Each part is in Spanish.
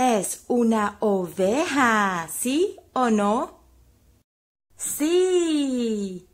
¿Es una oveja, sí o no? Sí.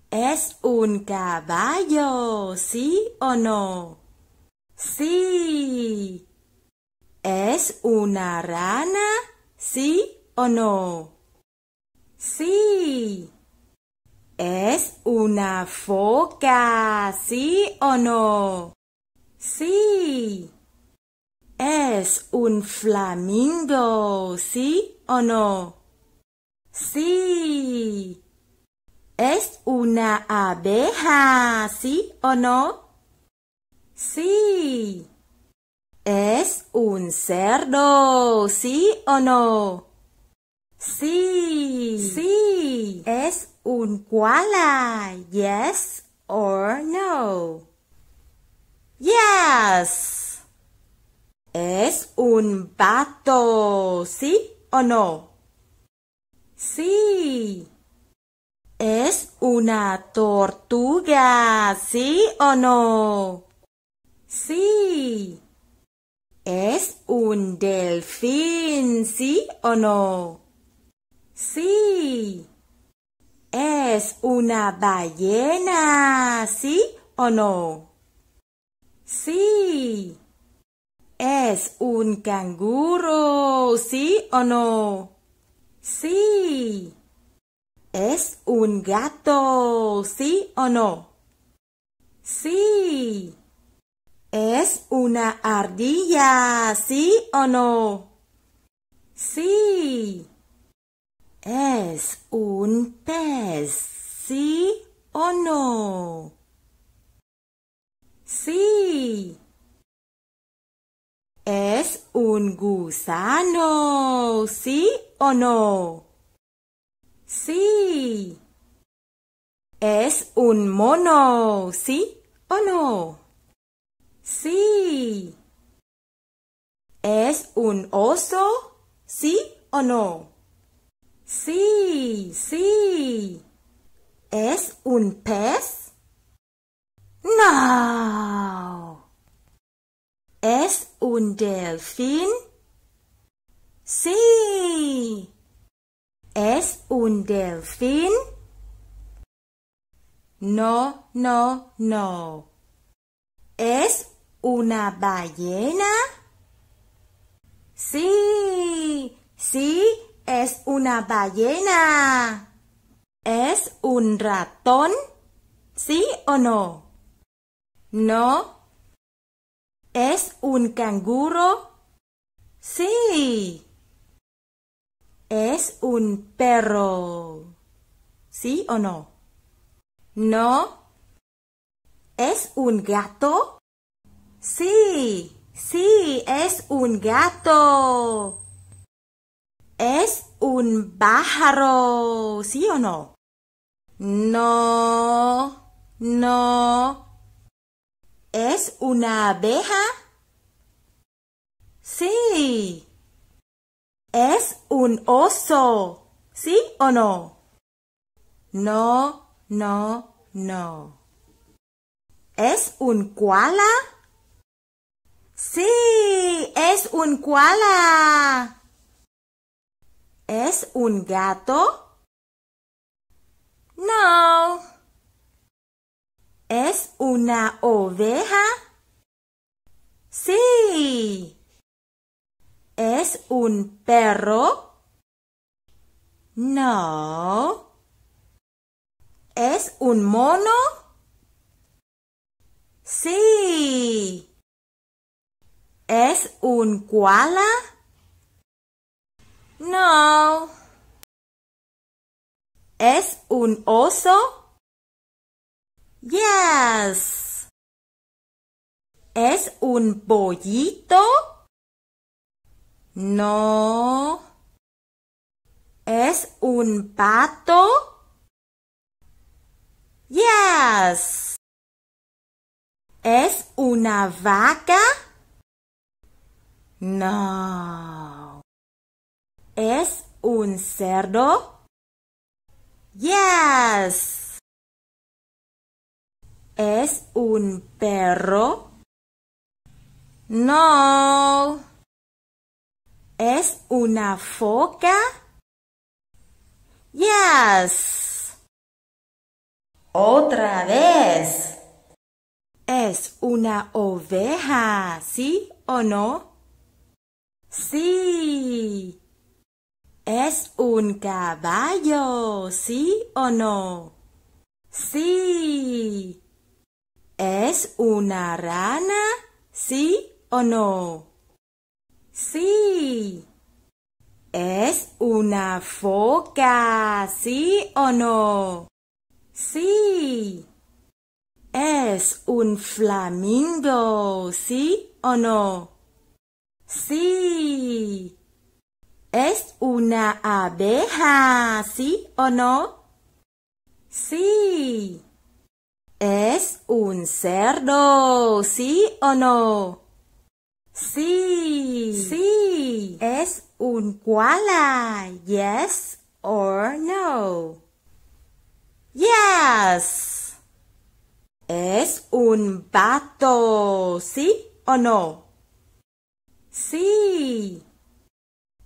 ¿Es un caballo, sí o no? Sí. ¿Es una rana, sí o no? Sí. ¿Es una foca, sí o no? Sí. ¿Es un flamingo, sí o no? Sí. ¿Es una abeja, sí o no? Sí. ¿Es un cerdo, sí o no? Sí. Sí. ¿Es un koala, yes or no? Yes. ¿Es un pato, sí o no? Sí. ¿Es una tortuga, sí o no? Sí. ¿Es un delfín, sí o no? Sí. ¿Es una ballena, sí o no? Sí. ¿Es un canguro, sí o no? Sí. ¿Es un gato, sí o no? Sí. ¿Es una ardilla, sí o no? Sí. ¿Es un pez, sí o no? Sí. ¿Es un gusano, sí o no? Sí. ¿Es un mono, sí o no? Sí. ¿Es un oso, sí o no? Sí, sí. ¿Es un pez? No. ¿Es un delfín? Sí. ¿Es un delfín? No, no, no. ¿Es una ballena? Sí, sí, es una ballena. ¿Es un ratón? ¿Sí o no? No. ¿Es un canguro? Sí. ¿Es un perro? ¿Sí o no? No. ¿Es un gato? Sí, sí, es un gato. ¿Es un pájaro? ¿Sí o no? No, no. ¿Es una abeja? Sí. ¿Es un oso? ¿Sí o no? No, no, no. ¿Es un koala? Sí, es un koala. ¿Es un gato? No. ¿Es una oveja? Sí. ¿Es un perro? No. ¿Es un mono? Sí. ¿Es un koala? No. ¿Es un oso? Yes. ¿Es un pollito? No. ¿Es un pato? Yes. ¿Es una vaca? No. ¿Es un cerdo? Yes. ¿Es un perro? No. ¿Es una foca? Yes. Otra vez. ¿Es una oveja, sí o no? Sí. ¿Es un caballo, sí o no? Sí. ¿Es una rana, sí o no? Sí. ¿Es una foca, sí o no? Sí. ¿Es un flamingo, sí o no? Sí. ¿Es una abeja, sí o no? Sí. ¿Es un cerdo, sí o no? Sí. Sí. ¿Es un koala, yes or no? Yes. ¿Es un pato, sí o no? Sí.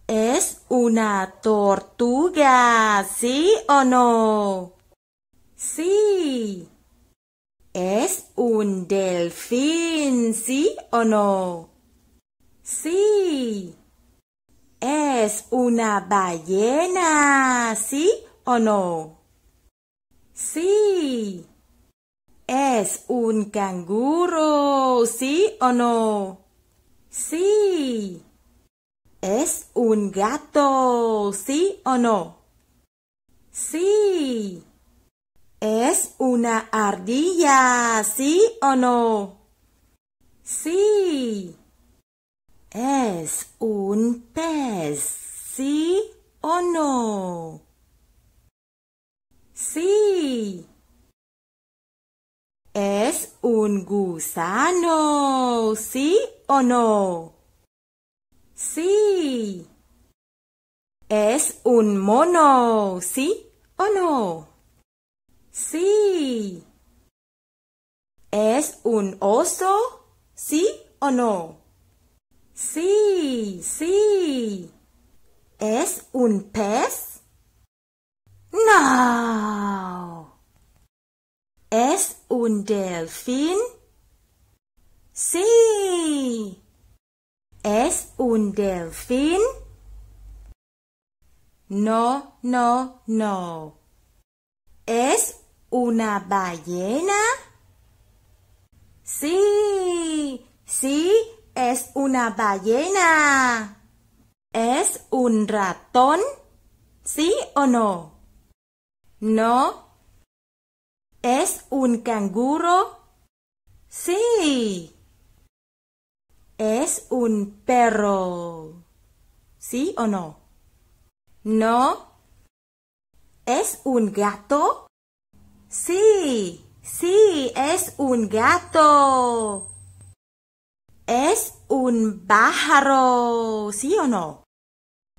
¿Es una tortuga, sí o no? Sí. ¿Es un delfín, sí o no? Sí. ¿Es una ballena, sí o no? Sí. ¿Es un canguro, sí o no? Sí. ¿Es un gato, sí o no? Sí. ¿Es una ardilla, sí o no? Sí. ¿Es un pez, sí o no? Sí. ¿Es un gusano, sí o no? Sí. ¿Es un mono, sí o no? Sí. ¿Es un oso, sí o no? Sí, sí. ¿Es un pez? No. ¿Es un delfín? Sí. ¿Es un delfín? No, no, no. ¿Es una ballena? Sí, sí, es una ballena. ¿Es un ratón? ¿Sí o no? No. ¿Es un canguro? Sí. ¿Es un perro? ¿Sí o no? No. ¿Es un gato? Sí, sí, es un gato. ¿Es un pájaro? ¿Sí o no?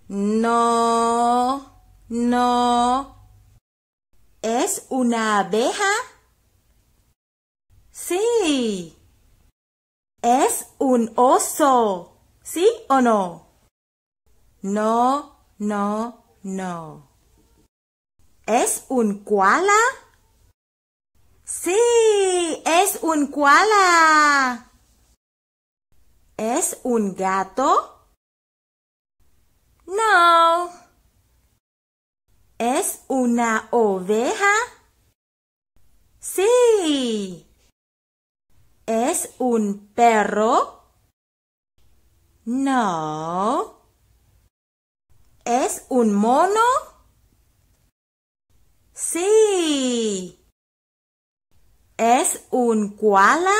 No, no. ¿Es una abeja? Sí. ¿Es un oso? ¿Sí o no? No, no, no. ¿Es un koala? Sí, es un koala. ¿Es un gato? No. ¿Es una oveja? Sí. ¿Es un perro? No. ¿Es un mono? Sí. ¿Es un koala?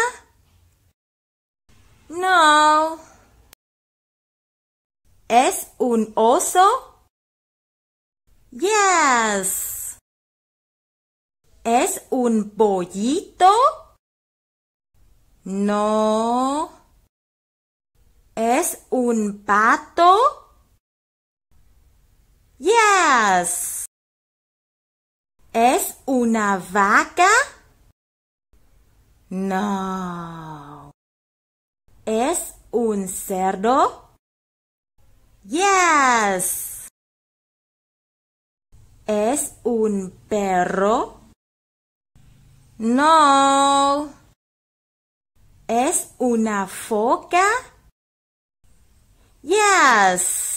No. ¿Es un oso? Yes. ¿Es un pollito? No. ¿Es un pato? Yes. ¿Es una vaca? No. ¿Es un cerdo? Yes. ¿Es un perro? No. ¿Es una foca? Yes.